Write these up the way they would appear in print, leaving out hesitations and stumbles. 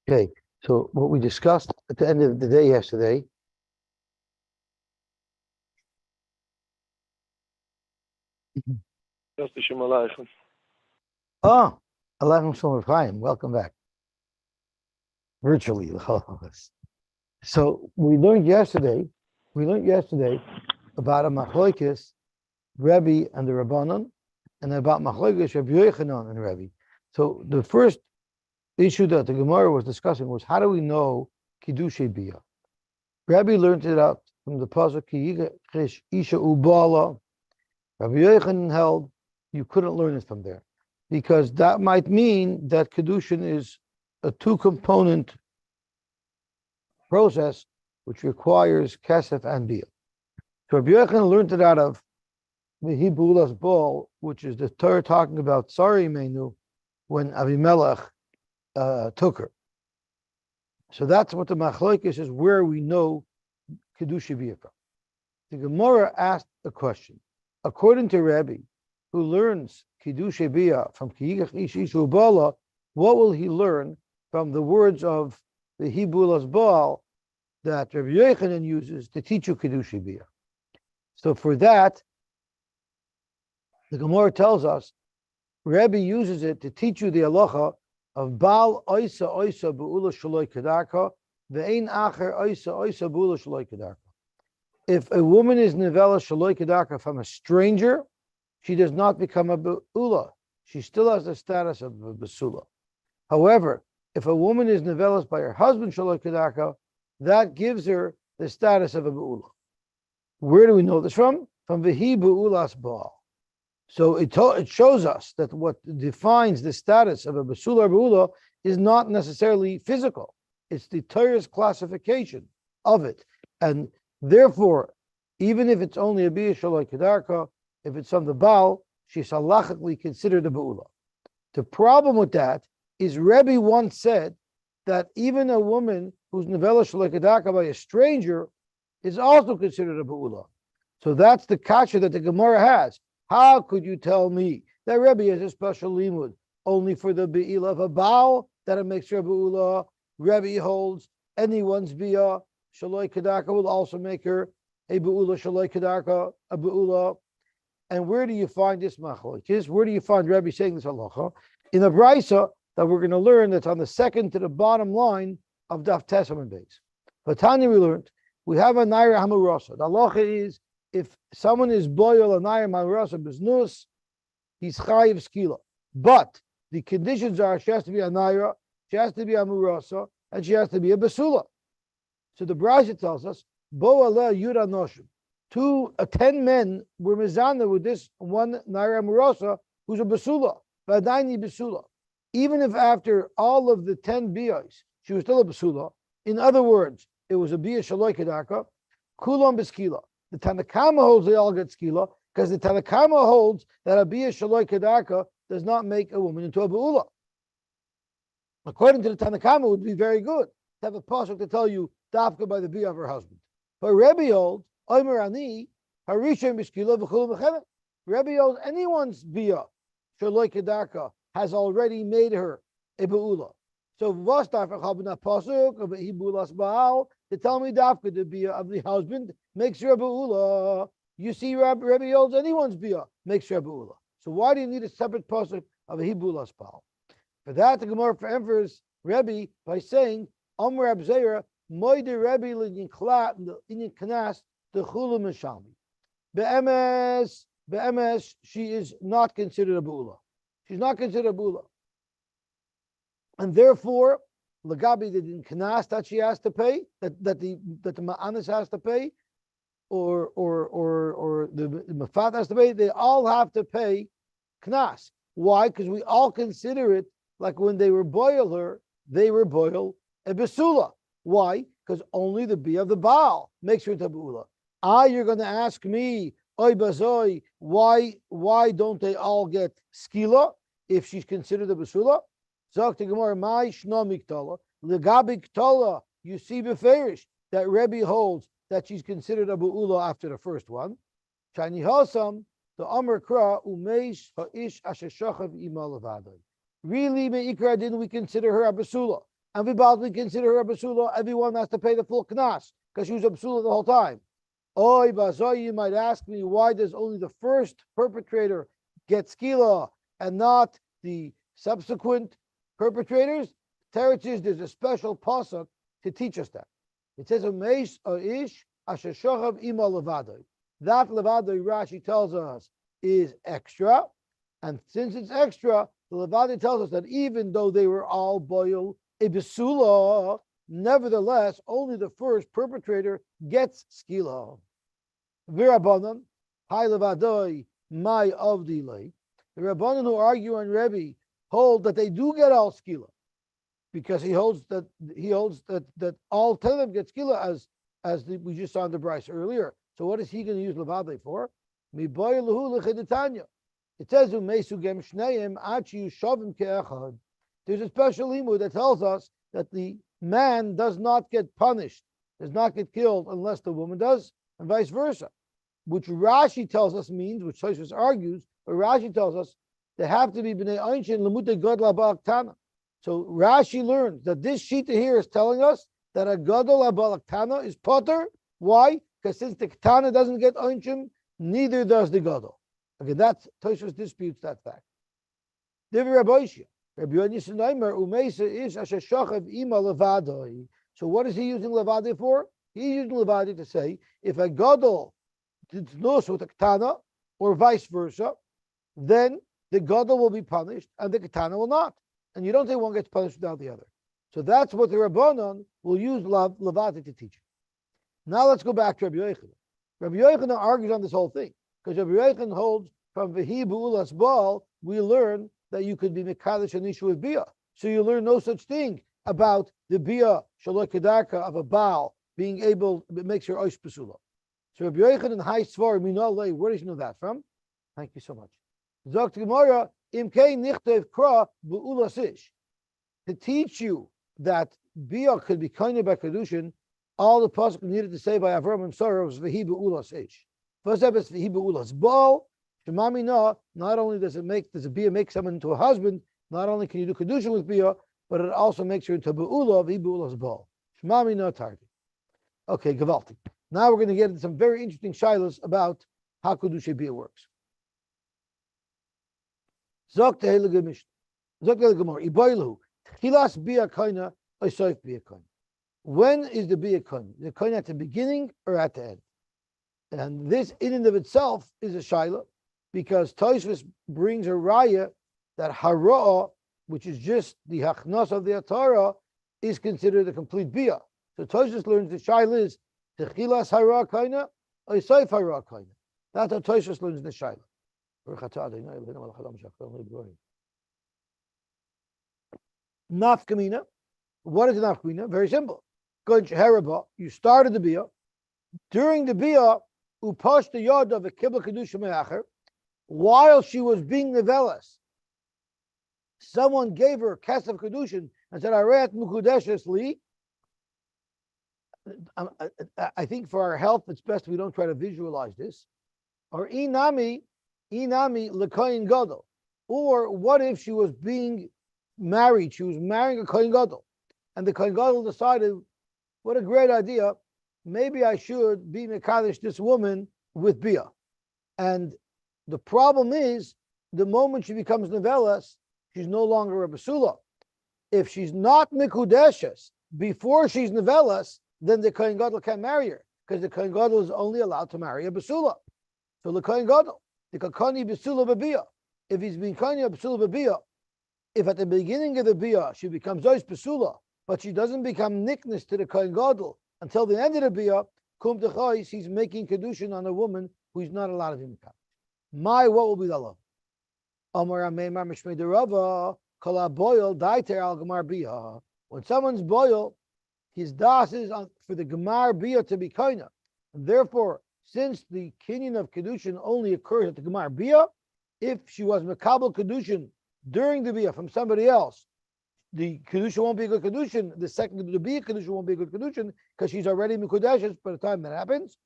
Okay, so what we discussed at the end of the day yesterday. Oh, Alaikum Shalom Chaim. Welcome back. Virtually. So we learned yesterday about a machlokes Rebbe and the Rabbanon, and about machlokes Rabbi Yochanan and Rebbe. So the first issue that the Gemara was discussing was, how do we know Kiddushin Biyah? Rebbe learned it out from the pasuk Ki Yichish Isha Ubala. Rabbi Yochanan held you couldn't learn it from there, because that might mean that Kiddushin is a two-component process which requires Kesef and Biyah. So Rabbi Yochanan learned it out of the Hibulas Ball, which is the Torah talking about Sari Menu when Avimelech took her. So that's what the machlokes is, where we know Kiddushin Biyah from. The Gemara asked a question. According to Rebbe, who learns Kiddushin Biyah from Ki Yichish Isha Ubala, what will he learn from the words of the Hibulas Baal that Rabbi Yochanan uses to teach you Kiddushin Biyah? So for that, the Gemara tells us, Rebbe uses it to teach you the halacha of Baal Oisa Oisa Be'ula Shaloi Kedarka, Ve'ein Acher Oisa Oisa Be'ula Shaloi Kedarka. If a woman is Nevela Shaloi Kedarka from a stranger, she does not become a Be'ula. She still has the status of a Basula. However, if a woman is Nevelas by her husband Shaloi Kedarka, that gives her the status of a Be'ula. Where do we know this from? From Vehi Be'ulas Baal. So it shows us that what defines the status of a Basula or Be'ula is not necessarily physical. It's the Torah's classification of it. And therefore, even if it's only a Biyah Shaloi Kedarka, if it's from the Baal, she's halachically considered a Be'ula. The problem with that is Rebbe once said that even a woman who's Nevela Shaloi Kedarka by a stranger is also considered a Be'ula. So that's the kasha that the Gemara has. How could you tell me that Rebbe has a special limud only for the Be'ila of a Baal, that it makes her a Be'ula? Rebbe holds anyone's Biyah Shaloi Kedarka will also make her a Be'ula Shaloi Kedarka, a Be'ula. And where do you find this machlokes? Where do you find Rebbe saying this halacha? In a brisa that we're going to learn that's on the second to the bottom line of Daf Testament base. But Tanya, we learned, we have a Naira Hamurasa. The halacha is, if someone is boil a Naira Hamurasa biznus, he's chayiv skila. But the conditions are, she has to be a Naira, she has to be a Hamurasa, and she has to be a Basula. So the brisa tells us, Bo aleh yura noshim. 10 men were mizana with this one Naira Hamurasa who's a Basula, Vadaini Basula. Even if after all of the 10 biyos, she was still a Basula. In other words, it was a Biyah Shaloi Kedarka, Kulam Beskila. The Tanakama holds they all get Skila, because the Tanakama holds that a Biyah Shaloi Kedarka does not make a woman into a Be'ula. According to the Tanakama, it would be very good to have a pasuk to tell you Dafka by the Biyah of her husband. But Rebbe holds, Omer Ani, Harishon Beskila V'chulam B'chevet. Rebbe holds anyone's Biyah Shaloi Kedarka has already made her a Be'ula. So Vostar Fachabna Pasuk of Hibulas Baal to tell me Dafka the Biyah of the husband makes her a Be'ula. You see, Rebbe holds anyone's Biyah makes her a Be'ula. So why do you need a separate Pasuk of a Hibulas Baal? For that, the Gemara emphasizes Rebbe by saying, Amr Abzeira, Moide Rebbe Linyan Kanas, the Chulu Meshalmi. Be'emes, she is not considered a Be'ula. She's not considered a Be'ula. And therefore, Lagabi the Kanas that she has to pay, that the Ma'anis has to pay, or the Mafat has to pay, they all have to pay Knas. Why? Because we all consider it like when they were boil her, they were boil a Basula. Why? Because only the Biyah of the Baal makes her Tabula. You're going to ask me, Oy Bazoi, why don't they all get Skila if she's considered a Basula? Zok to Gemara, my shno miktala, legabi ktala. You see beferish that Rebbe holds that she's considered a Be'ula after the first one. Shani Hosam, the Amr Kra, Umeish Ha'ish Ashashachav Ima Levadai. Really, Me'ikra, didn't we consider her a Basula? and we consider her a basula, everyone has to pay the full knas because she was a basula the whole time. Oy bazoy, you might ask me, why does only the first perpetrator get skila and not the subsequent perpetrators? Teretz is there's a special pasuk to teach us that. It says, "Umeis ish asher shochav ima levadoi." That levadoi, Rashi tells us, is extra, and since it's extra, the levadoi tells us that even though they were all boil a besula, nevertheless, only the first perpetrator gets skila. V'Rabbanan, hai levadoi, my avdilei. The Rabbanan who argue on Rebbe hold that they do get all skila, because he holds that all 10 of them get skila we just saw in the Bryce earlier. So what is he going to use levadei for? It says there's a special limud that tells us that the man does not get punished, does not get killed unless the woman does, and vice versa. Which Rashi tells us means, which Tosfos argues, but Rashi tells us they have to be b'nei einshin lemute gadol abal ktana. So Rashi learns that this shita here is telling us that a gadol abal ktana is potter. Why? Because since the ktana doesn't get einshin, neither does the gadol. Okay, that's Tosfos disputes that fact. So what is he using levadei for? He's using levadei to say if a gadol did nos with a ktana or vice versa, then the gadol will be punished and the katana will not. And you don't say one gets punished without the other. So that's what the Rabbanon will use levadei to teach. Now let's go back to Rabbi Yochanan. Rabbi Yochanan argues on this whole thing because Rabbi Yochanan holds from Vehi Bu'ulas Baal, we learn that you could be Mekadosh and Isha with Bia. So you learn no such thing about the Bia Shaloi Kedarka of a Baal being able, it makes your Oish Pesula. So Rabbi Yochanan Hai Svar Minalei, where did you know that from? Thank you so much. Zokt Gemara, Imkei Nichtev Kra Bu'ulas Ish. To teach you that Bia could be kind by Kiddushin, all the pasuk needed to say by Avram and Sarah was Vehi Bu'ulas Ish. First step is Vehi Bu'ulas Baal. Shemami na, not only does a Bia make someone into a husband, not only can you do Kiddushin with Bia, but it also makes you into Bu'ula, Vehi Bu'ulas Baal. Shemami na target. Okay, Gavalti. Now we're going to get into some very interesting shilas about how Kiddushin Bia works. Zok tehelig Mishnah. Zok tehelig Gemara. Iboilu. Tchilas Bia kaina, oisoif Bia kaina. When is the Bia kaina? The kaina at the beginning or at the end? And this in and of itself is a shaila, because Tosfos brings a raya that hara'ah, which is just the hachnas of the atara, is considered a complete Bia. So Tosfos learns the shaila is techilas hara'ah kaina, oisoif hara'ah kaina. That's how Tosfos learns the shaila. Nafkamina. What is nafkamina? Very simple. You started the Bia. During the Bia, upash the yod of a kibbutz kedusha me'acher, while she was being nevelas, someone gave her a kesef kedushin and said, "Areat mukudeshes li." I think for our health, it's best we don't try to visualize this. Or inami lekoyin gadol. Or what if she was being married? She was marrying a koyin gadol, and the koyin gadol decided, "What a great idea! Maybe I should be mekadosh this woman with Bia." And the problem is, the moment she becomes nevelas, she's no longer a basula. If she's not mikudeshes before she's nevelas, then the kohen gadol can't marry her, because the kohen gadol is only allowed to marry a basula. So the kohen gadol, the kakani basula bebia. If he's been kani basula bebia, if at the beginning of the bia she becomes ois basula, but she doesn't become nickness to the kohen gadol until the end of the bia, kum techais, he's making kedushin on a woman who is not allowed to be mekadosh. What will be the law? Amar Ameimar Mishmei Derava Kala Boil Daiter Al Gemar Bia. When someone's boil, his das is for the Gemar Bia to be kaina. And therefore, since the Kinyan of Kiddushin only occurs at the Gemar Bia, if she was Mekabel Kiddushin during the Bia from somebody else, the Kiddushin won't be a good Kiddushin. The Bia Kiddushin won't be a good Kiddushin because she's already Mekudeshes by the time that happens.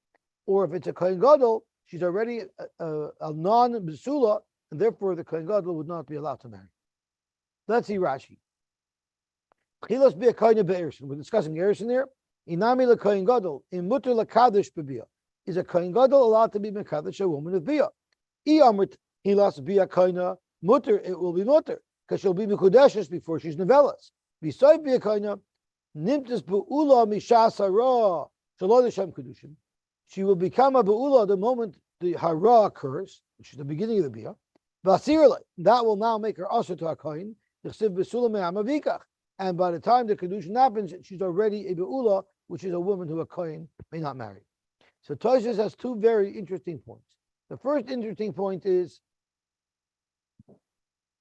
Or if it's a Kohen Gadol, she's already a non-Besula, and therefore the Kohen Gadol would not be allowed to marry. Let's see Rashi. Chilas be a kohen be'erushin. We're discussing erushin there. Inami le kohen gadol in mutter le kadosh b'bia. Is a kohen gadol allowed to be mekadosh a woman of bia? Amrit hilas be a kohen mutter. It will be mutter because she'll be mekudeshes before she's novellas. Beside be a kohen nimtis be'ula mishas hara shalom l'shem kedushin. She will become a be'ula the moment the hara occurs, which is the beginning of the bia. That will now make her asur to a kohen. And by the time the Kiddushin happens, she's already a be'ula, which is a woman who a kohen may not marry. So Tosfos has two very interesting points. The first interesting point is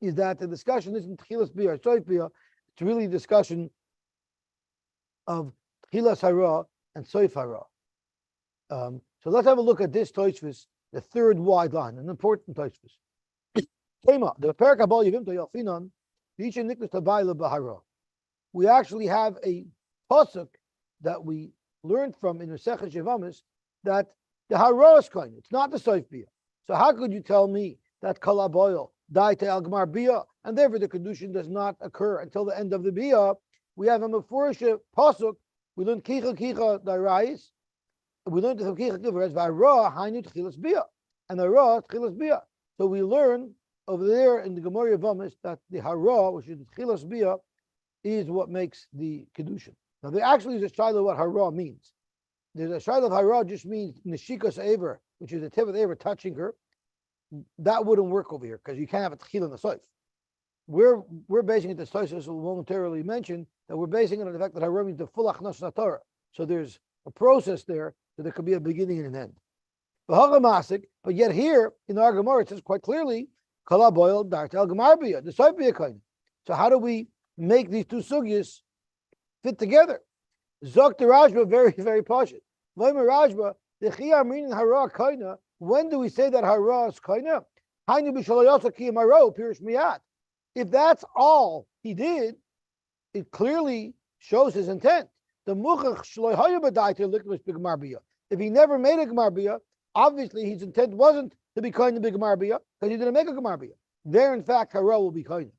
that the discussion isn't Tchilas Bia or Soif Bia, it's really a discussion of Tchilas Hara and Soif Hara. So let's have a look at this Tosfos, the third wide line, an important Tosfos. The Perek Habal Yevim to Yalfinan, Yishin Niklas Tabayla B'Hara. We actually have a pasuk that we learned from in the Sechesh Yevamis that the hara is kohen. It's not the soif bia. So how could you tell me that kala boil daite al gmar bia, and therefore the kedushin does not occur until the end of the bia? We have a mefurish pasuk. We learned kicha darais. We learned from kicha kicha v'hara hainu tchilas bia, and the hara tchilas bia. So we learn over there in the Gemara Yevamis that the hara, which is tchilas bia, is what makes the Kiddushin. Now, there actually is a shiloh what hara means. There's a shiloh of hara just means neshikas aver, which is the tip of the aver touching her. That wouldn't work over here because you can't have a tchil in the soif. We're basing it, the Tosfos will momentarily mention, that we're basing it on the fact that hara means the full achnas Torah. So there's a process there, so there could be a beginning and an end. But yet here, in our Gemara, it says quite clearly, kala boil dartel gemar bia, the soif bia kind. So how do we make these two sugyas fit together? Zok the Rajba, very, very poshut. Vaymer Rajba, the chiyah meaning hara kaina. When do we say that hara is kaina? Hainu b'shaloyasa kiyam hara pirish miyat. If that's all he did, it clearly shows his intent. The muchach shloy haya b'daita liklish b'gemar bia. If he never made a gemar bia, obviously his intent wasn't to be kaina b'gemar bia because he didn't make a gemar bia. There, in fact, hara will be kaina.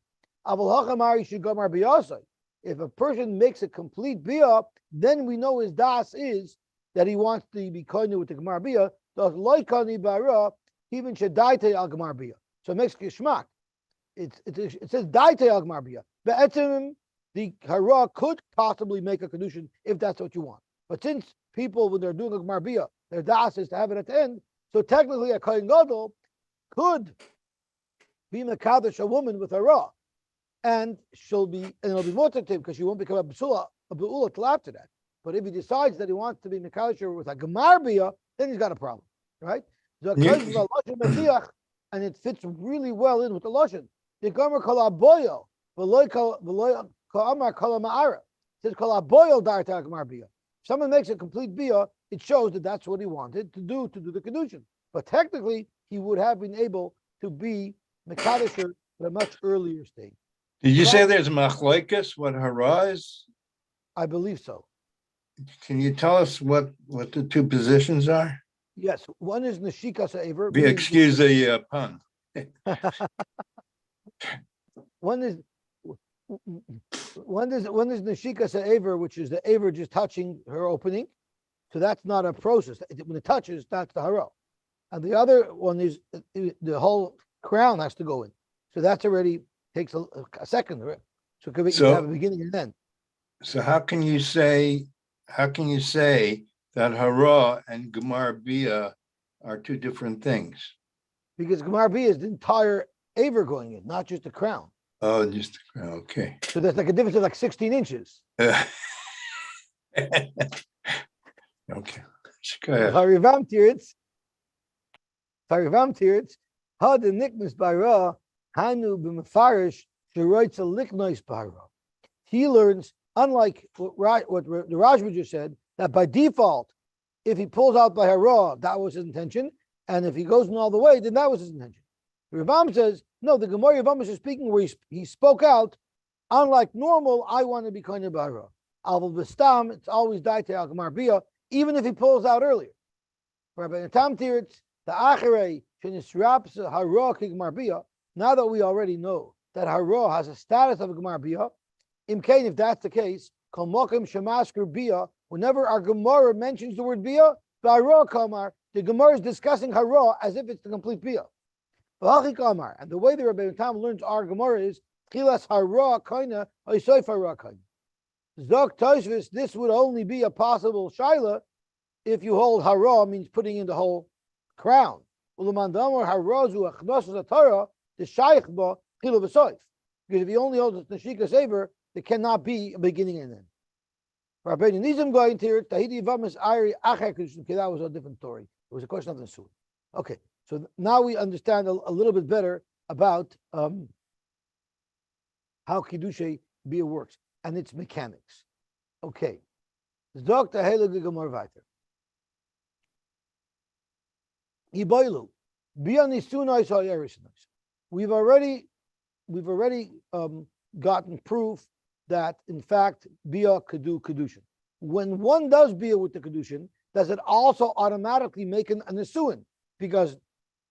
If a person makes a complete bia, then we know his das is that he wants to be koine with the gemar bia. Does loikani bara even shedaite al gemar bia. So it makes geschmack. It says daite al gemar bia. But the hara could possibly make a kedushin if that's what you want. But since people, when they're doing a gemar bia, their das is to have it at the end. So technically, a kohen gadol could be mekadosh a woman with hara. And it'll be more tentative because she won't become a be'ula till after that. But if he decides that he wants to be mekalisher with a gemar bia, then he's got a problem, right? So and it fits really well in with the lashon. The gemar kol aboyo, v'loy ka'amar kol ma'ara. It says kol aboyo darta gemar bia. If someone makes a complete bia, it shows that that's what he wanted to do the Kiddushin. But technically, he would have been able to be mekalisher at a much earlier stage. Did you say there's machlokes what hara is? I believe so. Can you tell us what the two positions are? Yes, one is neshikas aver. Excuse the pun. One is neshikas aver, which is the aver just touching her opening. So that's not a process. When it touches, that's the hara. And the other one is the whole crown has to go in. So that's already takes a second. So it could have a beginning and end. So how can you say that hara and gemar bia are two different things? Because gemar bia is the entire aver going in, not just the crown. Oh, just the crown. Okay. So there's like a difference of like 16 inches. Okay. Harivam tirits, had the nickness by Ra, Hanu b'mefarish sheroitza liknois bara. He learns, unlike what the Rajba just said, that by default, if he pulls out by hara, that was his intention, and if he goes in all the way, then that was his intention. The Ravam says, no, the Gemara Yavam is speaking where he spoke out, unlike normal, I want to be kind of bara. Alval b'stam, it's always daite al gemar bia, even if he pulls out earlier. Rabbi Natam Tiritz, the acharei shenisraps hara ki gemar bia. Now that we already know that hara has a status of a gemar bia, Imkain, if that's the case, kol mokim shemasker bia. Whenever our Gemara mentions the word bia, ba'ara kamar, the Gemara is discussing hara as if it's the complete bia. V'hachi kamar, and the way the Rebbe Tam learns our Gemara is chilas hara kaina oisoif hara kaina. Zok Tosfos, this would only be a possible shaila if you hold hara means putting in the whole crown. Ulamandamar harazu achnosas atara the shaykh ba chilu v'soif. Because if he only holds the neshika saver, there cannot be a beginning and end. Rabbeinu Nizam going to Tahidi Vamas Ari Acher Kiddushin. Okay, that was a different story. It was a question of the Sunnah. Okay, so now we understand a little bit better about how Kiddushay Bia works and its mechanics. Okay, Dr. Heilige Gemara weiter. Iboilu Bia Nisunai Sa Yerishnais. We've already gotten proof that in fact Bia could do Kiddushin. When one does Bia with the Kiddushin, does it also automatically make a Nesuin? Because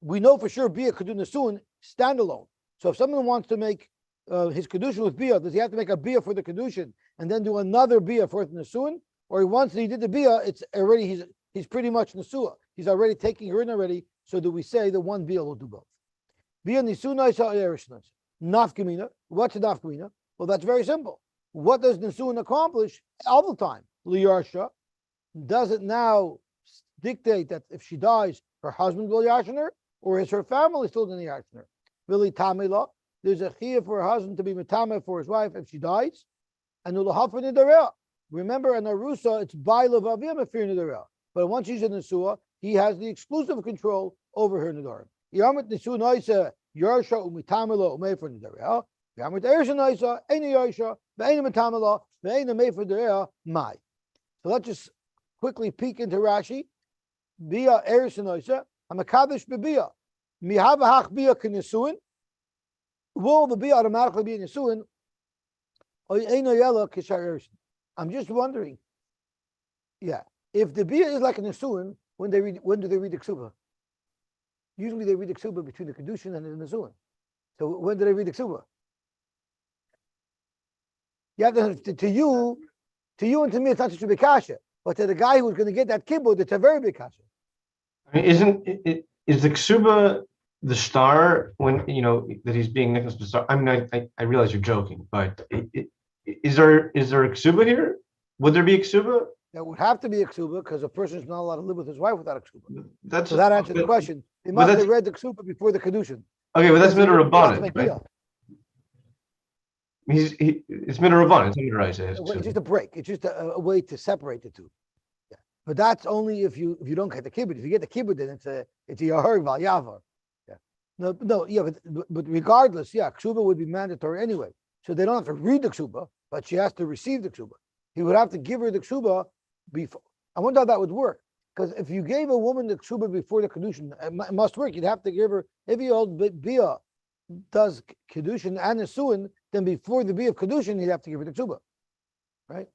we know for sure Bia could do Nesuin standalone. So if someone wants to make his Kiddushin with Bia, does he have to make a Bia for the Kiddushin and then do another Bia for the Nesuin? Or once he did the Bia, it's already he's pretty much Nesua. He's already taking her in already. So do we say the one Bia will do both? Bia Nisunai Sa Yerishnas. Nafkamina. What's a nafkamina? Well, that's very simple. What does Nesuin accomplish all the time? Liyarsha. Does it now dictate that if she dies, her husband will yashin her, or is her family still going to yashin her? Vili tamila. There's a chiyah for her husband to be metame for his wife if she dies. And ulahafer nidareh. Remember, in Arusa, it's baila v'avim afir nidareh. But once she's in Nesua, he has the exclusive control over her nidarim. Yamit Nesuin Oisa yarsha umitamila umefer nidareh. Yamit ersha Oisa eni yarsha ve'eni metamila ve'eni mefer nidareh mai. So let's just quickly peek into Rashi. Bia ersha Oisa hamakadosh bebia mihavahach bia k'nesuin. Will the bia automatically be a nesuin? I'm just wondering. Yeah, if the bia is like a nesuin, when do they read the ksuba? Usually they read the ksuba between the Kiddushin and the nesuin. So when do they read the ksuba? You have to you and to me, it's not such a big kasha, but to the guy who's going to get that kibbud, it's a very big kasha. I mean, is the ksuba the star when that he's being nicknamed the star? I mean, I realize you're joking, but is there a ksuba here? Would there be a ksuba? There would have to be a ksuba because a person is not allowed to live with his wife without a ksuba. So that answers the question. They must have read the ksuba before the Kiddushin. Okay, but that's midrabanan, right? It's midrabanan. It's midrabanan. It's just a break. It's just a way to separate the two. Yeah. But that's only if you don't get the kibbud. If you get the kibbud, then it's a yahar val yavar. Yeah. No. Yeah. But regardless, yeah, ksuba would be mandatory anyway. So they don't have to read the ksuba, but she has to receive the ksuba. He would have to give her the ksuba before. I wonder how that would work. Because if you gave a woman the ksuba before the Kiddushin, it must work. You'd have to give her, if you hold Bia does Kiddushin and Nesuin, then before the Bia of Kiddushin, you'd have to give her the ksuba. Right?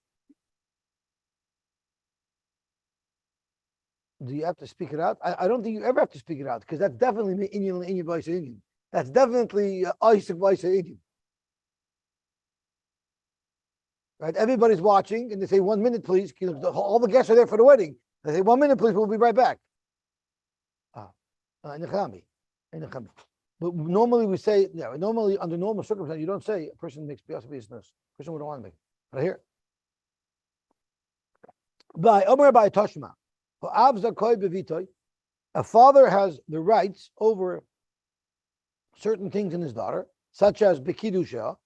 Do you have to speak it out? I don't think you ever have to speak it out, because that's definitely Inyan Vaisa Inyan. That's definitely Isaac Vaisa Inyan. Right? Everybody's watching, and they say 1 minute, please. All the guests are there for the wedding. They say 1 minute, please. We'll be right back. But normally we say, normally under normal circumstances, you don't say a person makes bias business. A person wouldn't want to make. But here, by Omer by Toshma, a father has the rights over certain things in his daughter, such as Bekidusha.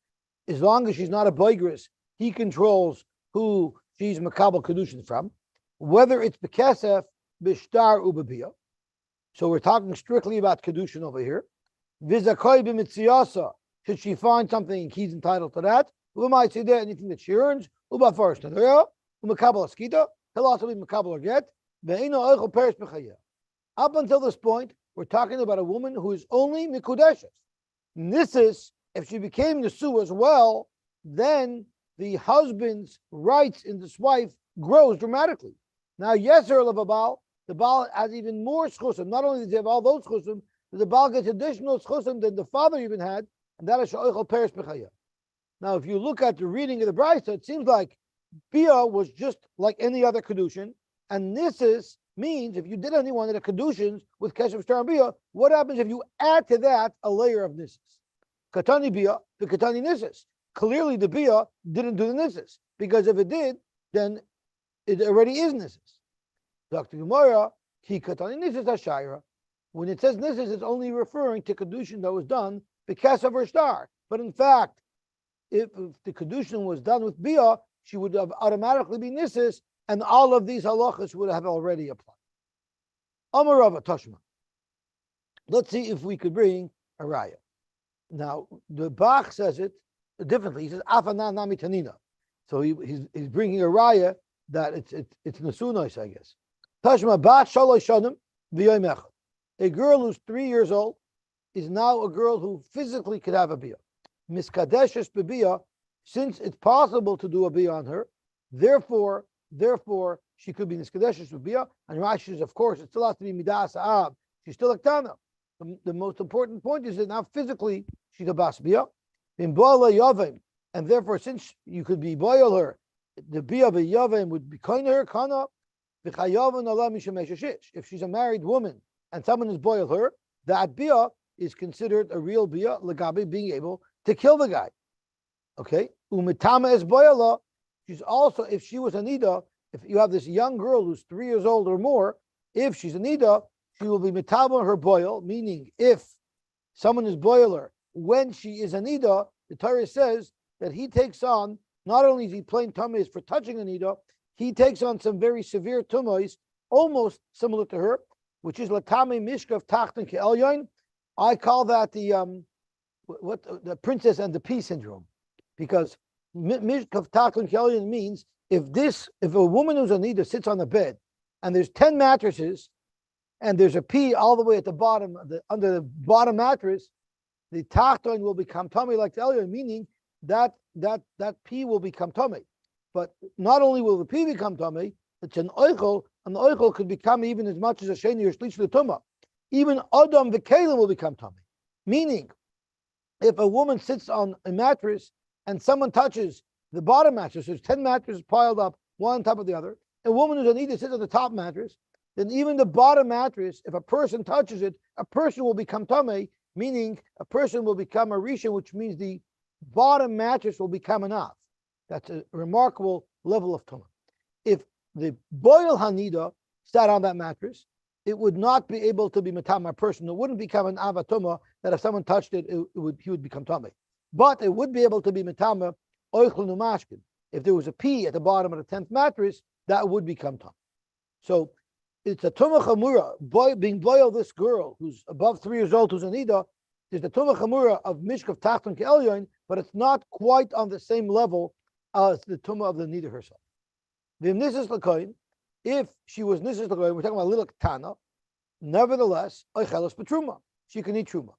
As long as she's not a boigris, he controls who she's makabel kedushin from, whether it's bekesef, bishtar, ubabiyah. So we're talking strictly about kedushin over here. Vizakoy b'mitziyasa, should she find something, he's entitled to that. U'may tzideh, anything that she earns. U'bafarish tadaya, u'makabel askita, he'll also be makabel or get. Ve'ino oichel perish b'chayah. Up until this point, we're talking about a woman who is only mikudeshes. This is, if she became Nesu as well, then the husband's rights in this wife grows dramatically. Now, Yeser Levabal, the Baal has even more schusim. Not only does he have all those schusim, but the Baal gets additional schusim than the father even had, and that is Sha'oichel Perish B'chayah. Now, if you look at the reading of the Brisa, it seems like Bia was just like any other Kiddushin, and Nisis means if you did any one of the Kedushin with Kesef Shtar and Bia, what happens if you add to that a layer of Nisis? Katani Bia, the Katani Nisis. Clearly, the Bia didn't do the Nisis, because if it did, then it already is Nisis. Dr. Gemara, Ki Katani Nisis Hashayra. When it says Nisis, it's only referring to Kedushin that was done because of her star. But in fact, if the Kedushin was done with Bia, she would have automatically be Nisis, and all of these halachas would have already applied. Amarava Tashma. Let's see if we could bring a raya. Now, the Bach says it differently. He says, Afana Nami Tanina. So he's bringing a raya that it's Nasunois, I guess. Tashma Bat Shalosh Shanim V'yoym Echad. A girl who's 3 years old is now a girl who physically could have a bia. Miskadeshes bebia, since it's possible to do a bia on her, therefore she could be miskadeshes bebia. And Rashi says, of course, it still has to be midas ab. She's still a ktana. The most important point is that now physically she's a bas bia. In boila yavim, and therefore since you could be boil her, the bia yavim would be kind of her kana. If she's a married woman and someone is boil her, that bia is considered a real bia, legabi, being able to kill the guy. Okay? Umitama is boyala. She's also, if she was a nida, if you have this young girl who's 3 years old or more, if she's a nida, she will be mitama her boil, meaning if someone is boiler when she is a nida, the Torah says that he takes on, not only is he plain tumas for touching a nida, he takes on some very severe tumas, almost similar to her, which is latame mishkav tachton ke'elyon. I call that the princess and the pea syndrome, because mishkav tachton ke'elyon means if a woman who's a nida sits on the bed and there's 10 mattresses and there's a pea all the way at the bottom, under the bottom mattress, the tachton will become tummy like the elyon, meaning that pea will become tummy. But not only will the pea become tummy, it's an oichel, and the oichel could become even as much as a sheni or shlish l'tumah. Even adam v'kelim will become tummy. Meaning, if a woman sits on a mattress and someone touches the bottom mattress, there's 10 mattresses piled up, one on top of the other. A woman who's a nida sits on the top mattress, then even the bottom mattress, if a person touches it, a person will become tummy, meaning a person will become a rishon, which means the bottom mattress will become enough. That's a remarkable level of tumah. If the boil hanida sat on that mattress, it would not be able to be matama person. It wouldn't become an avatuma that if someone touched it, he would become tummy. But it would be able to be matama oichel numashkin. If there was a pea at the bottom of the 10th mattress, that would become tummy. So it's a tumah chamura, being boiled this girl who's above 3 years old, who's an ida. There's the tumah chamura of mishkav tachton ke'elyon, but it's not quite on the same level as the tumah of the nida herself. The nisis l'koyin, if she was nisis l'koyin, we're talking about little tana. Nevertheless, oichelos betruma, she can eat truma.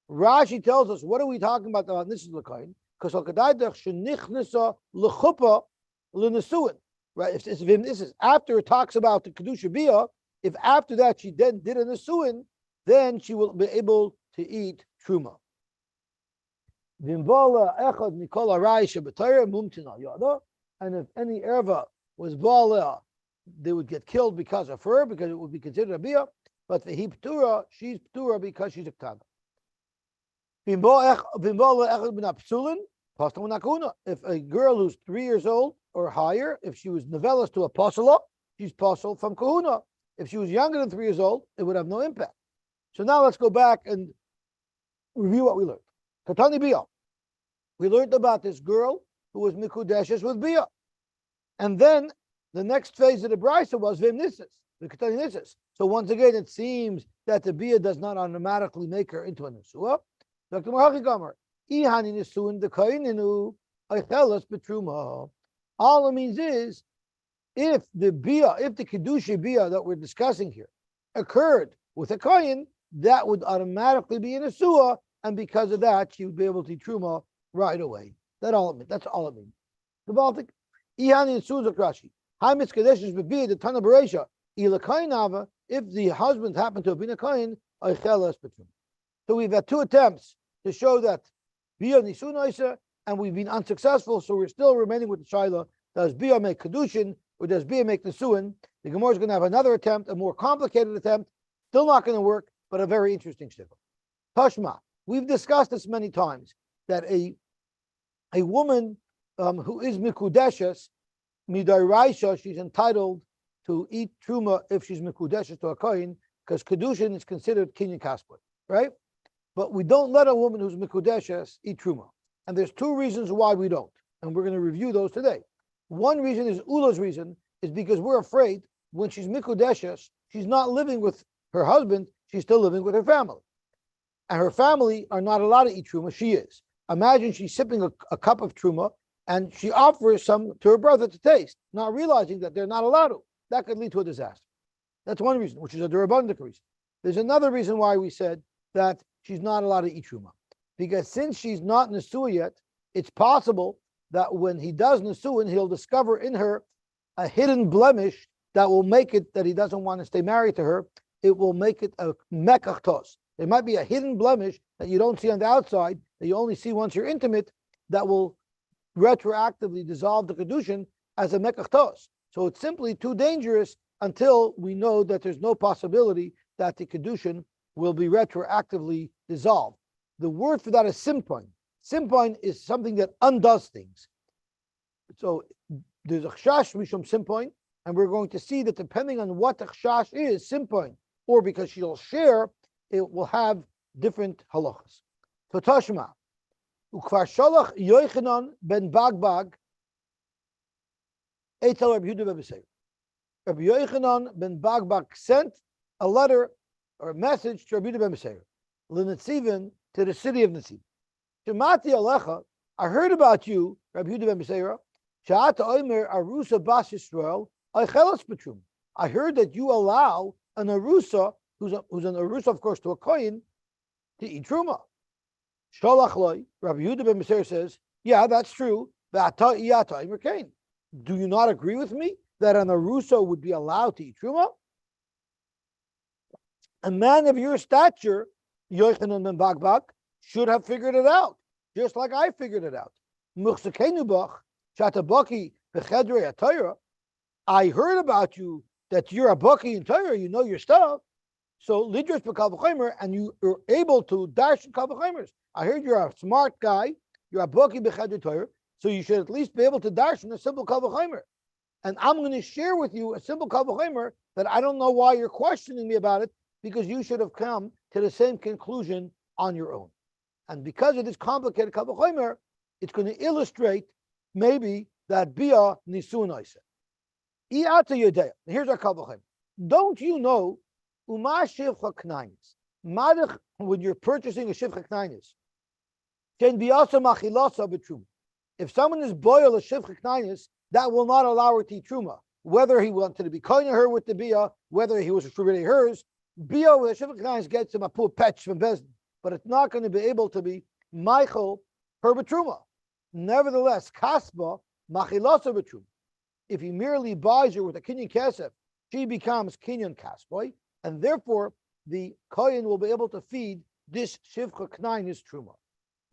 Rashi tells us, what are we talking about nisis l'koyin? Because al-kadaydach shenichnesa l'chupa l'nesuin. Right? If this is after it talks about the kedusha bia, if after that she then did a nesuin, then she will be able to eat truma. And if any erva was bala, they would get killed because of her, because it would be considered a bia. But the ptura, she's ptura because she's a ktana. If a girl who's 3 years old or higher, if she was novellas to a pasala, she's pasal from kahuna. If she was younger than 3 years old, it would have no impact. So now let's go back and review what we learned. Katani bia. We learned about this girl who was mikudeshes with bia. And then the next phase of the brisa was vimnisis, the katani nisis. So once again, it seems that the bia does not automatically make her into a nisua. Dr. Mahachi Gomer, ihani nisuin the kaininu aichelas betruma. All it means is, if the kedusha bia that we're discussing here occurred with a kohen, that would automatically be in a suah, and because of that, she would be able to eat truma right away. That's all it means. The Baltic, ihani nisuin zakrashi. High mitzkadesh bebia the tana beresha ila kainava. If the husband happened to have been a kohen, aichelas betruma. So we've had two attempts to show that bia nisuin oisa and we've been unsuccessful, so we're still remaining with the shaila. Does bia make Kiddushin or does bia make Nesuin? The Gemara is going to have another attempt, a more complicated attempt, still not going to work, but a very interesting shtickle. Tashma, we've discussed this many times, that a woman who is mikudeshes, midaraisha, she's entitled to eat truma if she's mikudeshes to a kohen, because Kiddushin is considered Kinyan Kasper, right? But we don't let a woman who's mikudeshes eat truma. And there's two reasons why we don't. And we're going to review those today. One reason is Ula's reason, is because we're afraid when she's mikudeshes, she's not living with her husband, she's still living with her family. And her family are not allowed to eat truma, she is. Imagine she's sipping a cup of truma and she offers some to her brother to taste, not realizing that they're not allowed to. That could lead to a disaster. That's one reason, which is a derabanic reason. There's another reason why we said that she's not allowed to eat truma. Because since she's not Nesua yet, it's possible that when he does Nesuin, he'll discover in her a hidden blemish that will make it that he doesn't want to stay married to her. It will make it a mekachtos. There might be a hidden blemish that you don't see on the outside, that you only see once you're intimate, that will retroactively dissolve the Kiddushin as a mekachtos. So it's simply too dangerous until we know that there's no possibility that the Kiddushin will be retroactively dissolved. The word for that is simpoin. Simpoin is something that undoes things. So there's a chash mishum simpoin, and we're going to see that depending on what the chash is, simpoin, or because she'll share, it will have different halachas. So Tashma, ukvar shalach Yochanan ben Bagbag, Eitel Rabbi Yehuda ben Beseir. Rabbi Yochanan ben Bagbag sent a letter or a message to Rabbi Yehuda ben Beseir, l'Netzivin, to the city of Netzivin. Shemati alecha, I heard about you, Rabbi Yehuda ben Beseir, she'ata omer arusa bas Yisrael, aichelas betrum. I heard that you allow an arusa, who's an arusa, of course, to a kohen, to eat truma. Shalach loy, Rabbi Yehuda ben Beseir says, yeah, that's true. Do you not agree with me that an arusa would be allowed to eat truma? A man of your stature, Yochanan ben Bagbag, should have figured it out, just like I figured it out. I heard about you that you're a baki in Torah, you know your stuff. So lidros b'kal v'chomer, and you are able to darshan kal v'chomers. I heard you're a smart guy, you're a baki b'chedr Torah, so you should at least be able to darshan a simple kal v'chomer. And I'm going to share with you a simple kal v'chomer that I don't know why you're questioning me about it, because you should have come to the same conclusion on your own. And because of this complicated kal v'chomer, it's going to illustrate maybe that bia nisuin oiseh. I'ata yodea. Here's our kal v'chomer. Don't you know uma shivcha knainis? Madach, when you're purchasing a shivcha knainis, can biasa machilasa b'trum. If someone is boil a shivcha knainis, that will not allow her to eat truma. Whether he wanted to be koine her with the bia, whether he was really hers, bia with a shivcha knainis gets him a poor patch from bezdin, but it's not going to be able to be Michael her b'truma. Nevertheless, kasba machilasa b'trum. If he merely buys her with a Kinyan kesef, she becomes Kinyan kasboy, and therefore the kohen will be able to feed this shivcha knainis truma.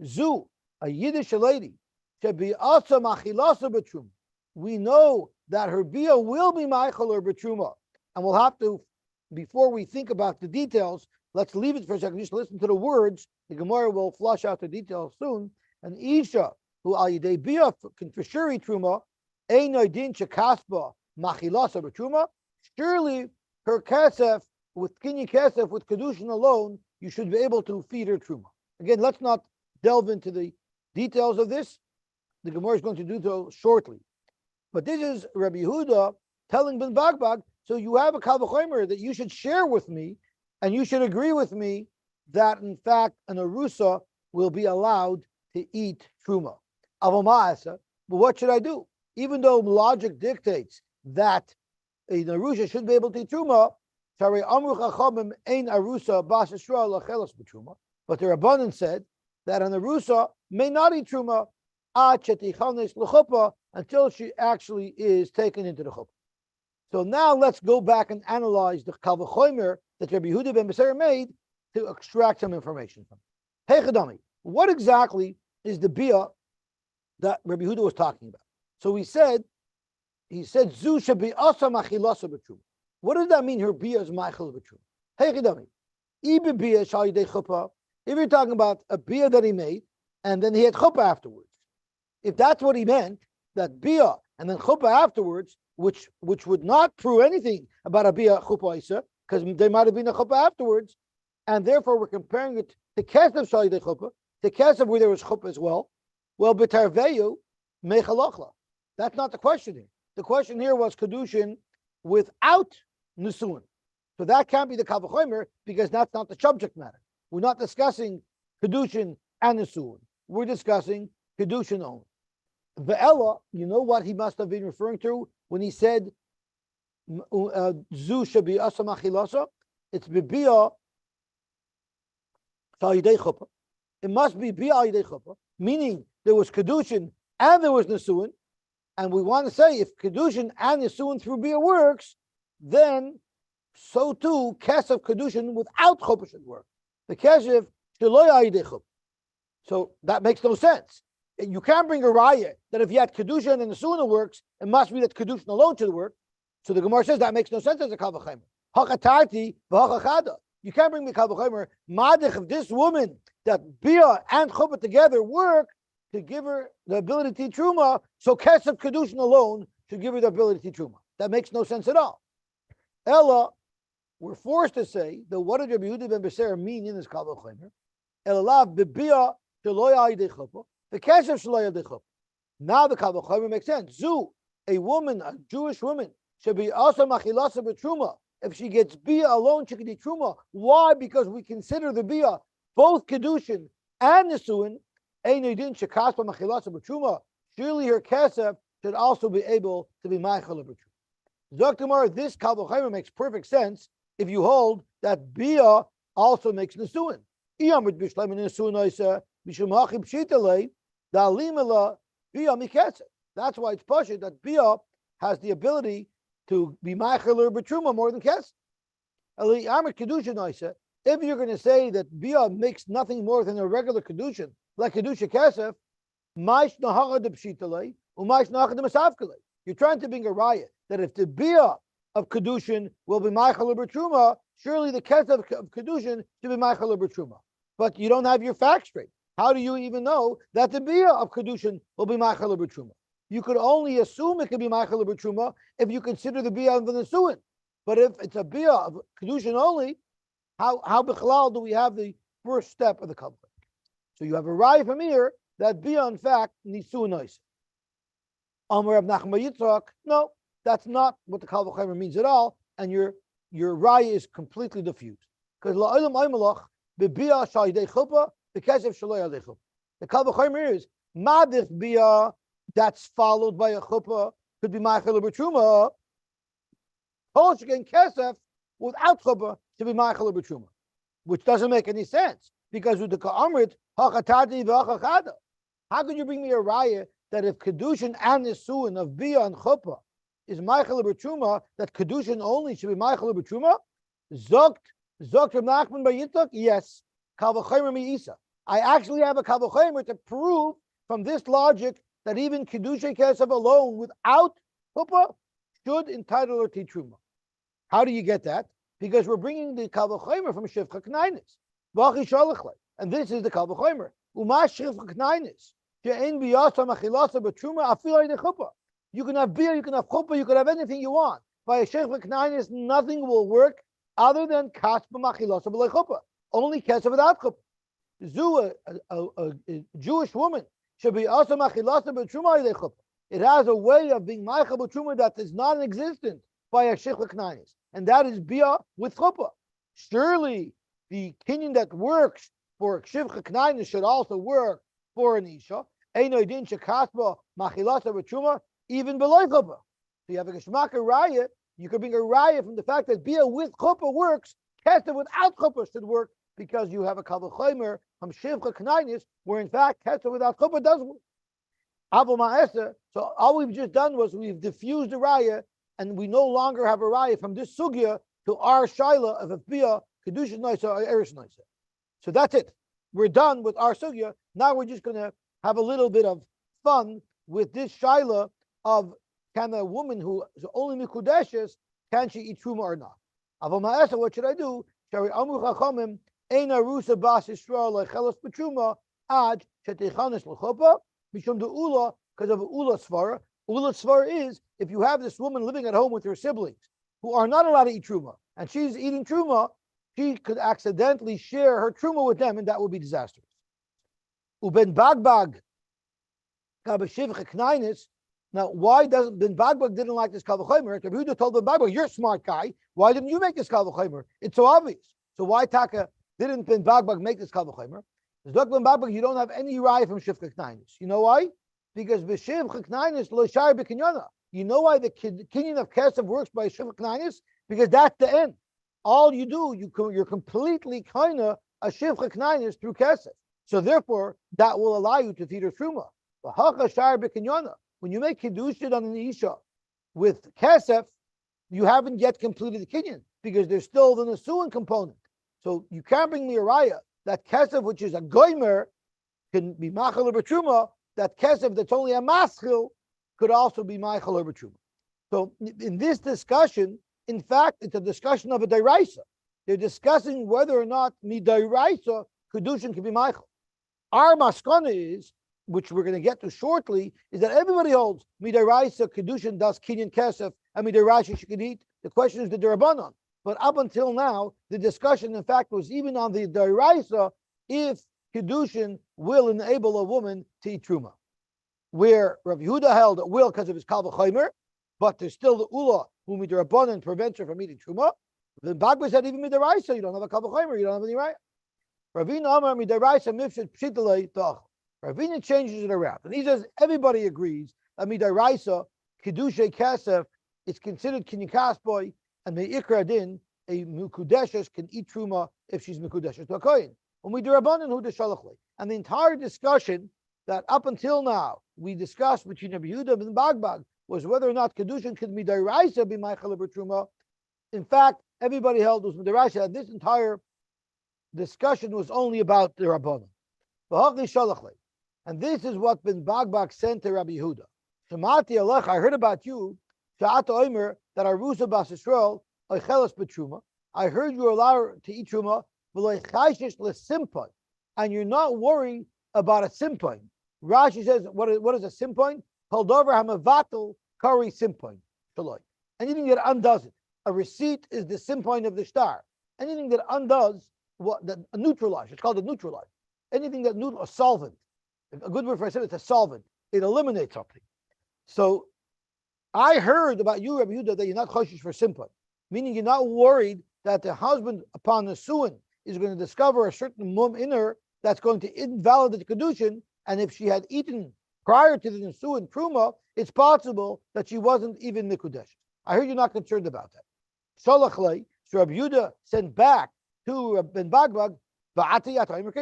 Zu, a Yiddish lady, should be asa machilasa b'trum. We know that her bia will be Michael or b'truma, and we'll have to, before we think about the details, let's leave it for a second, just listen to the words. The Gemara will flush out the details soon. And Isha, who al yidei bia can for sure eat truma, einoy din shekasba machilasa b'truma. Surely her kesef with kinyan kesef with Kiddushin alone, you should be able to feed her truma. Again, let's not delve into the details of this. The Gemara is going to do so shortly. But this is Rabbi Yehuda telling Ben Bagbag, so you have a kal v'chomer that you should share with me, and you should agree with me that in fact an arusa will be allowed to eat truma. But what should I do? Even though logic dictates that an arusa should be able to eat truma, but the Rabbanan said that an arusa may not eat truma until she actually is taken into the chuppah. So now let's go back and analyze the kal v'chomer that Rabbi Yehuda ben Beseir made to extract some information from. Hey Chadami, what exactly is the bia that Rabbi Yehuda was talking about. So he said, Zu should be asa machilasa b'truma. What does that mean? Her bia is machil b'truma. Hey, chidami, ibe bia shal yidei chuppah. If you're talking about a bia that he made, and then he had chuppah afterwards, if that's what he meant, that bia and then chuppah afterwards, which would not prove anything about a bia chuppah isa, because there might have been a chuppah afterwards, and therefore we're comparing it to kesef shal yidei chuppah, to kesef where there was chuppah as well. Well, b'tarveyu mechalachla. That's not the question here. The question here was Kiddushin without Nisuin. So that can't be the Kal V'chomer because that's not the subject matter. We're not discussing Kiddushin and Nisuin. We're discussing Kiddushin only. Ve'ela, you know what he must have been referring to when he said Zu shabi asa machilasa? It's bibia shal yidei chuppah. It must be bia yidei chuppah, meaning there was Kiddushin and there was Nisuin. And we want to say if Kiddushin and Nisuin through bia works, then so too kesef Kiddushin without chuppah should work. The kesef shelo yidei chuppah. So that makes no sense. You can't bring a raya that if you had Kiddushin and Nisuin works, it must be that Kiddushin alone should work. So the Gemara says that makes no sense as a Kal V'chomer. Hakatarti v'hakachada. You can't bring the Kal V'chomer. Madich of this woman that bia and chuppah together work to give her the ability to truma, so kesef Kiddushin alone should give her the ability to truma. That makes no sense at all. Ella, we're forced to say that what did Rabbi Yehuda ben Beser mean in this Kal V'chomer? Elalav b'bia shelo yidei chuppah, the kesef shelo yidei chuppah. Now the Kal V'chomer makes sense. Zu, a woman, a Jewish woman, should be also machilasa b'truma. If she gets bia alone, she can eat truma. Why? Because we consider the bia both Kiddushin and Nisuin. Surely her kesef should also be able to be ma'achal b'truma. Zok this Kal V'chomer makes perfect sense if you hold that bia also makes Nisuin. That's why it's pashut that bia has the ability to be ma'achal b'truma more than kesef. If you're going to say that bia makes nothing more than a regular Kiddushin, like Kiddushin kesef, you're trying to bring a raya that if the bia of Kiddushin will be ma'achal b'truma, surely the kesef of Kiddushin should be ma'achal b'truma. But you don't have your facts straight. How do you even know that the bia of Kiddushin will be ma'achal b'truma? You could only assume it could be ma'achal b'truma if you consider the bia of the Nisuin. But if it's a bia of Kiddushin only, how b'chalal do we have the first step of the Kal V'chomer? So you have a raya from here that bia in fact Nisuin ois. Amar of Nachman bar Yitzchak, no, that's not what the Kal V'chomer means at all, and your raya is completely diffused. Because la'olam aymalach b'bia shal yidei chuppah, the kesef shelo yidei chuppah. The Kal V'chomer is madich bia that's followed by a chuppah could be ma'achal b'truma. Kol sheken kesef without chuppah should be ma'achal b'truma, which doesn't make any sense because with the ka'amrit hachatati v'hachachada. How could you bring me a raya that if Kiddushin and Nisuin of bia and chuppah is ma'achal b'truma, that Kiddushin only should be ma'achal b'truma? Zokt from Nachman bar Yitzchak? Yes. Kal V'chomer mi'isa. I actually have a Kal V'chomer to prove from this logic that even Kiddushin kesef alone without chuppah should entitle her to truma. How do you get that? Because we're bringing the Kal V'chomer from Shivcha Knainis. And this is the Kal V'chomer. Uma Shivcha Knainis. She'ein biyasa machilasa b'truma afil yidei chuppah. You can have beer, you can have chuppah, you can have anything you want. By a Shivcha Knainis, nothing will work other than kas b'machilasa b'lei chuppah. Only kesef without chuppah. Zu, a Jewish woman, should be also machilasa b'truma yidei chuppah. It has a way of being ma'achal b'truma that is non-existent by a Shivcha Knainis. And that is bia with chuppah. Surely the Kinyan that works for Shivcha Knainis should also work for an Isha. Eino din shekasba machilasa b'truma even below chuppah. So you have a geshmaka raya. You can bring a raya from the fact that bia with chuppah works. Kesef without chuppah should work because you have a Kal V'chomer from Shivcha Knainis where in fact kesef without chuppah does work. Abu Ma'aser. So all we've just done was we've diffused the raya, and we no longer have a raya from this sugya to our shaila of if bia Kiddushin noisa or eretz noisa. So that's it. We're done with our sugya. Now we're just going to have a little bit of fun with this shaila of can a woman who is only mikudeshes, can she eat truma or not? Aval ma'asa, what should I do? Shari amru chachamim ein arusa bas Yisrael lechelos betruma ad shetichanis lechopa mishum de'ula, because of ula svara. Ula svara is if you have this woman living at home with her siblings who are not allowed to eat truma, and she's eating truma, she could accidentally share her truma with them, and that would be disastrous. Uben bagbag kabashivcha knainis. Now, why doesn't Ben Bagbag didn't like this kal v'chomer? Yehuda told Ben Bagbag, "You're a smart guy. Why didn't you make this kal v'chomer? It's so obvious. So why Taka didn't Ben Bagbag make this kal v'chomer? Because Ben Bagbag, you don't have any raya from shivcha knainis. You know why? Because b'shivcha knainis lo shar b'kinyana. You know why the kinyan of kesef works by shivcha knainis? Because that's the end. All you do, you're completely kinda a shivcha knainis through kesef. So therefore, that will allow you to feed her truma. V'hacha shar b'kinyana. When you make Kiddushin on an Isha with Kesef, you haven't yet completed the Kinyan because there's still the Nesuin component. So you can't bring me a raya that Kesef, which is a Goimer, can be Machal or Betruma, that Kesef that's only a Maschil could also be Machal or Betruma. So in this discussion, in fact, it's a discussion of a Dairaisa. They're discussing whether or not Midairaisa Kiddushin can be Machal. Our maskana is, which we're going to get to shortly, is that everybody holds midaraisa kedushin das kinyan kesef and midaraisa she could eat. The question is the derabanan. But up until now, the discussion, in fact, was even on the deraisa if kedushin will enable a woman to eat truma. Where Rav Yehuda held it will because of his kal v'chomer, but there's still the ula who midarabanan prevents her from eating truma. The Bagba said even midaraisa you don't have a kal v'chomer, you don't have any raya. Ravina Amar midaraisa mifshet pshitalei tach. Ravina changes it around, and he says everybody agrees that midaraisa kedushay kasef is considered kinyan kasboy, and meikra din a mukudeshes can eat truma if she's mukudeshes to a kohen. When we derabanan hu deshalachlei, and the entire discussion that up until now we discussed between Rabbi Yehuda and Bagbag was whether or not kedushin could midaraisa be meichel truma. In fact, everybody held was midaraisa, and this entire discussion was only about the rabbanon. And this is what Ben Bagbag sent to Rabbi Yehuda. Shemati alech, I heard about you, Sha'at Omer, that Arusa Bas Yisrael, Oichelas Betruma. I heard you are allowed to eat truma, and you're not worried about a simpoin. Rashi says, what is a simpoin? Holdover Hamavatal Kari simpoin. Anything that undoes it. A receipt is the simpoin of the star. Anything that undoes that neutralize. It's called a neutralize. Anything that a solvent. A good word for it, it's a solvent. It eliminates something. So I heard about you, Rabbi Yehuda, that you're not choshish for simpa, meaning you're not worried that the husband, upon the suin, is going to discover a certain mum in her that's going to invalidate the kedushin, and if she had eaten prior to the nesuin truma, it's possible that she wasn't even mikudesh. I heard you're not concerned about that. Sholachlei, so Rabbi Yehuda sent back to Ben Bagbag,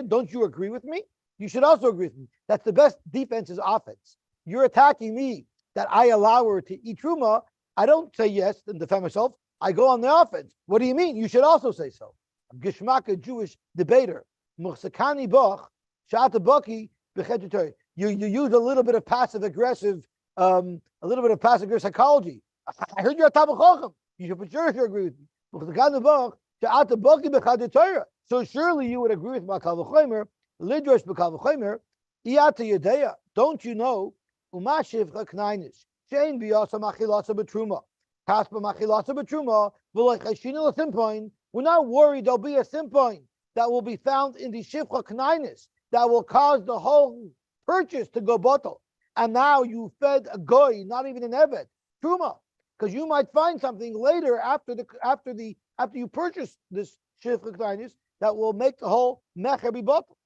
don't you agree with me? You should also agree with me. That's the best defense is offense. You're attacking me that I allow her to eat truma. I don't say yes and defend myself. I go on the offense. What do you mean? You should also say so. Gishmaka Jewish debater. Muchsakani boch, shata baki b'chetutari. You use a little bit of passive aggressive psychology. I heard you're a Talmid Chacham. You should for sure agree with me. Muchsakani boch, shata baki b'chetutari. So surely you would agree with my kal v'chomer. Lidrosh b'kal v'chomer, iyata yedeya. Don't you know? Umashiv chaknainis. Shein biyasa machilasa b'truma. Kaspa machilasa b'truma. V'lechashina l'simpoin. We're not worried there'll be a simpoin that will be found in the shivcha knainis that will cause the whole purchase to go bottle. And now you fed a goy, not even an evet, truma, because you might find something later after you purchase this shivcha knainis that will make the whole mecher be bottle.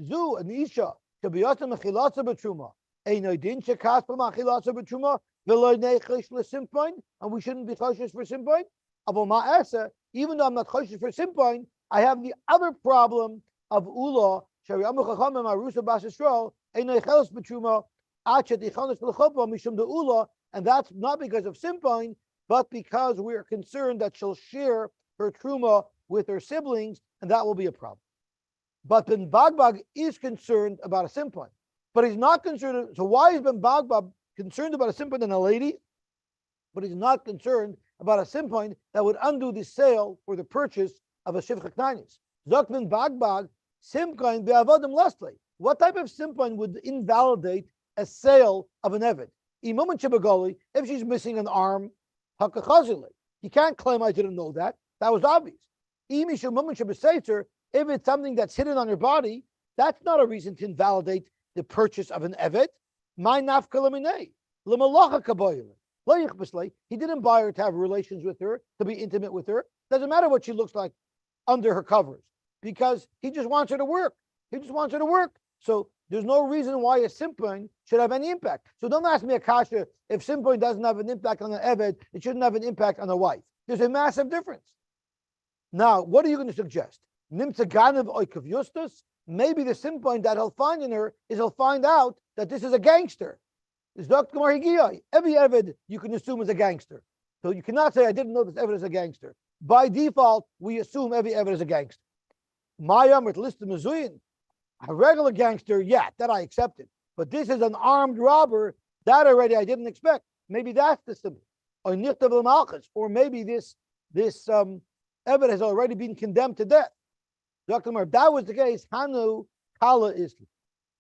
Zu an isha to be also mechilasa b'truma. Eino din shekaspa mechilasa b'truma v'lo nechish l'simpoin, and we shouldn't be choshes for simpoin. Avo ma'asa, even though I'm not choshes for simpoin, I have the other problem of ula shari amu chachamim arusa bas Yisrael eino nechish b'truma achet ichanos l'chopa mishum de ula, and that's not because of simpoin, but because we're concerned that she'll share her truma with her siblings, and that will be a problem. But Ben Bagbag is concerned about a simpoin. but he's not concerned. So why is Ben Bagbag concerned about a simpan and a lady, but he's not concerned about a simpan that would undo the sale or the purchase of a shivcha knainis? Zok Ben Bagbag simpan be'avadim lesle. What type of simpan would invalidate a sale of an eved? If she's missing an arm, you can't claim I didn't know that. That was obvious. If it's something that's hidden on your body, that's not a reason to invalidate the purchase of an evet. He didn't buy her to have relations with her, to be intimate with her. Doesn't matter what she looks like under her covers, because he just wants her to work. He just wants her to work. So there's no reason why a simpan should have any impact. So don't ask me, Akasha, if simpan doesn't have an impact on an eved, it shouldn't have an impact on a wife. There's a massive difference. Now, what are you going to suggest? Nimtza ganav oikav yustus? Maybe the simpan that he'll find in her is he'll find out that this is a gangster. This Dr. Marhigiyai. Every eved you can assume is a gangster. So you cannot say, I didn't know this eved is a gangster. By default, we assume every eved is a gangster. Mayamrit listed mezuyin. A regular gangster, yeah, that I accepted. But this is an armed robber, that already I didn't expect. Maybe that's the simple. Or maybe this eved has already been condemned to death. Dr. Mar, if that was the case, Hanu Kala Isli.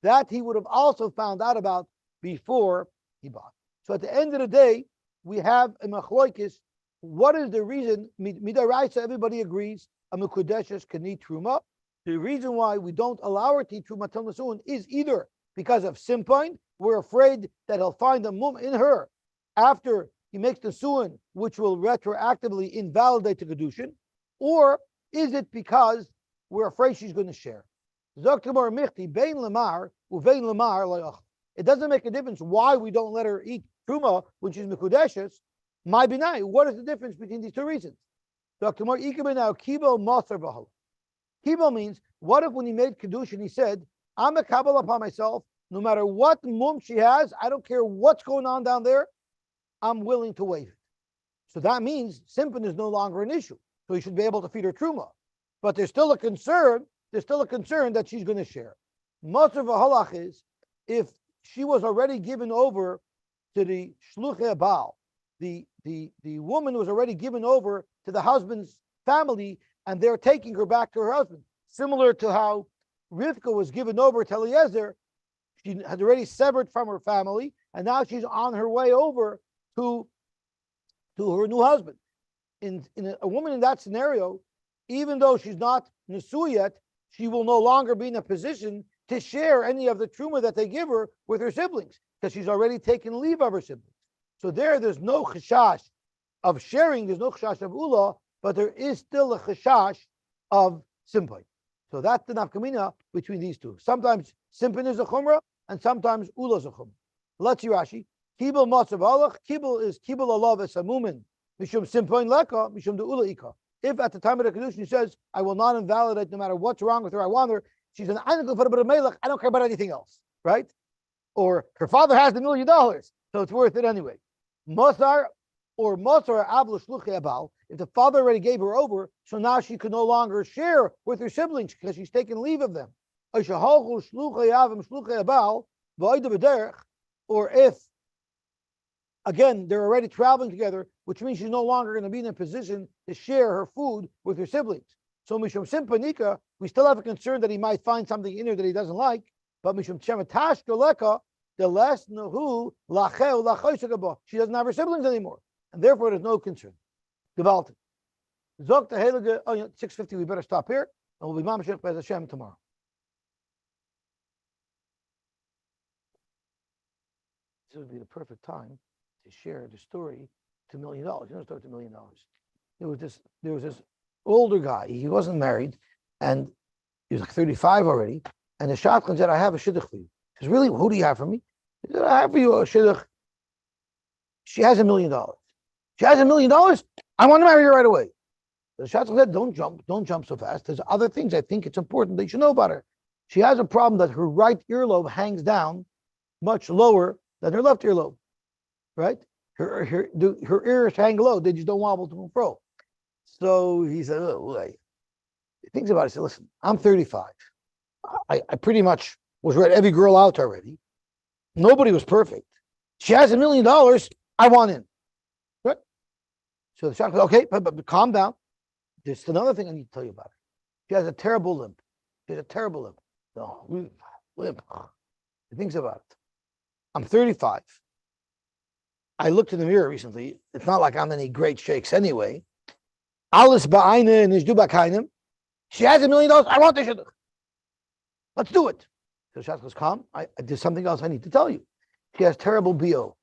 That he would have also found out about before he bought. So at the end of the day, we have a machloikis. What is the reason? Midaraisa, everybody agrees, a mekudeshes can eat truma. The reason why we don't allow her to eat truma till Nasuin is either because of simpan. We're afraid that he'll find a mum in her after he makes the suin, which will retroactively invalidate the Kiddushin, or is it because we're afraid she's going to share? It doesn't make a difference why we don't let her eat truma when she's mekudeshes. My binai. What is the difference between these two reasons? Dr. Mar now kibo masar bahal. Kibo means, what if when he made Kiddushin, he said, I'm a kabbalah upon myself, no matter what mum she has, I don't care what's going on down there, I'm willing to waive it. So that means simpan is no longer an issue. So he should be able to feed her truma. But there's still a concern that she's going to share. Masar v'halach is, if she was already given over to the shluchei baal, the woman was already given over to the husband's family, and they're taking her back to her husband. Similar to how Rivka was given over to Eliezer, she had already severed from her family, and now she's on her way over to her new husband. In a woman in that scenario, even though she's not nesu yet, she will no longer be in a position to share any of the truma that they give her with her siblings, because she's already taken leave of her siblings. So there's no chashash of sharing, there's no chashash of ula, but there is still a chashash of simpan. So that's the nafkamina between these two. Sometimes simpan is a chumrah, and sometimes ula is a chumrah. Let's see Rashi. Kibul matzav halach. Kibul is kibul alav es hamumin mishum simpan leka mishum de ula ika. If at the time of the Kiddushin she says, I will not invalidate no matter what's wrong with her, I want her, she's an einigel for a bit of melech, I don't care about anything else, right? Or her father has $1 million, so it's worth it anyway. Mosar or Mosar avlu shluchei abal, if the father already gave her over, so now she can no longer share with her siblings because she's taken leave of them. Or if, again, they're already traveling together, which means she's no longer going to be in a position to share her food with her siblings. So Mishum Simpanika, we still have a concern that he might find something in her that he doesn't like, but Mishum Chematash Goleka, the less Nahu Lachel Lachoisagaba. She doesn't have her siblings anymore. And therefore there's no concern. Gewaltig. Zog the Heilige, 6:50, we better stop here, and we'll be Mamashech Bez Hashem tomorrow. This would be the perfect time to share the story to $1 million. You know the story to $1 million. There was this older guy. He wasn't married, and he was like 35 already. And the shotgun said, I have a shidduch for you. He says, really? Who do you have for me? He said, I have for you a shidduch. She has $1 million. She has $1 million? I want to marry her right away. The shotgun said, don't jump so fast. There's other things I think it's important that you should know about her. She has a problem that her right earlobe hangs down much lower than her left earlobe, right? Her ears hang low. They just don't wobble to and fro. So he said, he thinks about it. He said, listen, I'm 35. I pretty much was read every girl out already. Nobody was perfect. She has $1 million. I want in. Right? So the shach goes, okay, but calm down. There's another thing I need to tell you about her. She has a terrible limp. She has a terrible limp. No, limp. He thinks about it. I'm 35. I looked in the mirror recently. It's not like I'm any great shakes anyway. Alles ba'ayne and ishdu ba'kainim. She has $1 million. I want this. Let's do it. So Shach goes, calm. There's something else I need to tell you. She has terrible BO.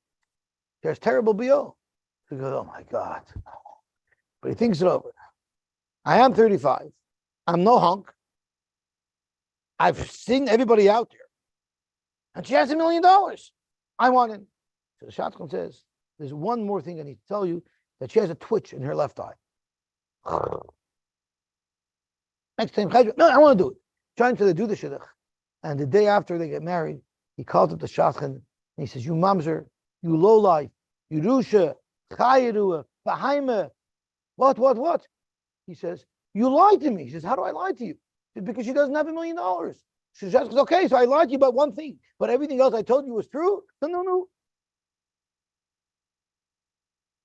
She has terrible BO. He goes, oh my God. But he thinks it over. I am 35. I'm no hunk. I've seen everybody out there. And she has $1 million. I want it. So the Shotgun says, there's one more thing I need to tell you, that she has a twitch in her left eye. Next time, no, I want to do it. Trying to do the shidduch. And the day after they get married, he calls up the Shotgun and he says, you mamzer, you lowlife, you rusha, chayiru, bahaima. What? He says, you lied to me. He says, how do I lie to you? He says, because she doesn't have $1 million. She says, okay, so I lied to you about one thing, but everything else I told you was true? No.